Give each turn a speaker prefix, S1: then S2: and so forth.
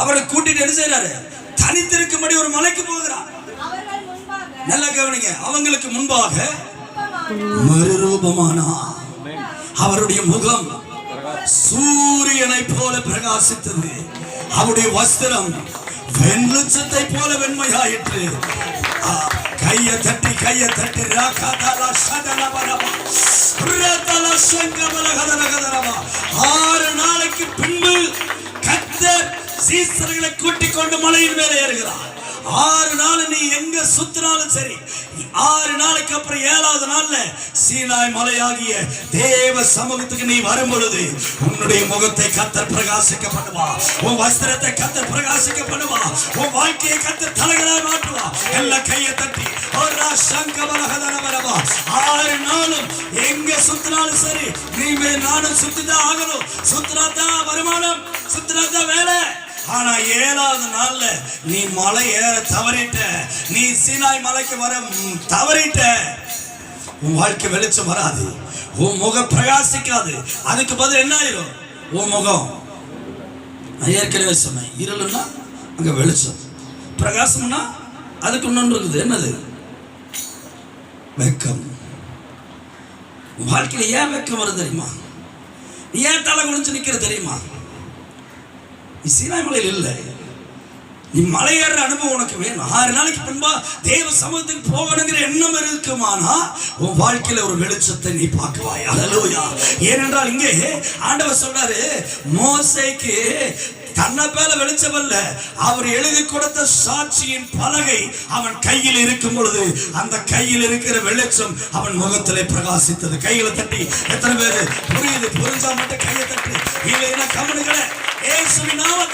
S1: அவரை கூட்டிட்டு என்ன செய்யறாரு? தனித்திருக்கும்படி ஒரு மலைக்கு போகிறார். நல்ல கவனிங்க. அவங்களுக்கு முன்பாக மறுரூபமானா. அவருடைய முகம் சூரியனை போல பிரகாசித்தது. அவருடைய வஸ்திரம் வெண்லுச்சத்தை போல வெண்மையாயிற்று. கையை தட்டி ராகாதலா சதலபரபா ரதலா சங்கபலகதலகதரபா. 6 நாளைக்கு பின்பு கர்த்தர் சீசர்களை கூட்டிக் கொண்டு மலையின் மேலே ஏறுகிறார். 6 நாள் நீ எங்க சுத்தினாலும் சரி, 6 நாளைக்கு அப்புறம் 7வது நாள்ல சீனாய் மலையாகிய தேவ சமூகத்துக்கு நீ வரும் பொழுது உன்னுடைய முகத்தை கர்த்தர் பிரகாசிக்க பண்ணுவா. உன் வஸ்திரத்தை கர்த்தர் பிரகாசிக்க பண்ணுவா. உன் வாழ்க்கையை கர்த்தர் தலைகளாய் மாற்றுவா. எல்லா கையை தட்டி 6 நாளும் எங்க சுத்தினாலும் சரி, நீ நானும் சுத்திதான் ஆகணும். சுத்தினாதான் வருமானம், சுத்தினாதான் வேலை. ஆனா 7வது நாள்ல நீ மலை ஏற தவறிட்ட, நீ சீனாய் மலைக்கு வர தவறிட்ட, உன் வாழ்க்கை வெளிச்சம் வராது. உன் முகம் பிரகாசிக்காது. அதுக்கு பதில் என்ன ஆயிரும்? உன் முகம், நான் ஏற்கனவே சொன்னேன், இருளுன்னா அங்க வெளிச்சம், பிரகாசம்னா அதுக்கு இன்னொன்று இருக்குது. என்னது? வெக்கம். உன் வாழ்க்கையில ஏன் வெக்கம் வருது தெரியுமா? நீ ஏன் தலை குனிஞ்சு நிக்கிற தெரியுமா? நீ சீனாய் மலையில் இல்லை. நீ மலையேற அனுபவம் உனக்கு வேணும். 6 நாளைக்கு பின்பா தேவ சமூகத்துக்கு போகணுங்கிற எண்ணம் இருக்குமானா உன் வாழ்க்கையில ஒரு வெளிச்சத்தை நீ பார்க்குவாய். அல்லேலூயா. ஏனென்றால் இங்கே ஆண்டவர் சொல்றாரு, மோசேக்கு தன்னை பேல வெளிச்சம் அல்ல, அவர் எழுதி கொடுத்த சாட்சியின் பலகை அவன் கையில் இருக்கும் பொழுது அந்த கையில் இருக்கிற வெளிச்சம் அவன் முகத்திலே பிரகாசித்தது. கைகளை தட்டி எத்தனை பேரு புரியுது? புரிஞ்சா மட்டும் கையை தட்டி, இல்லைன்னா கவனிக்கல. இயேசுவின் நாமத்தில்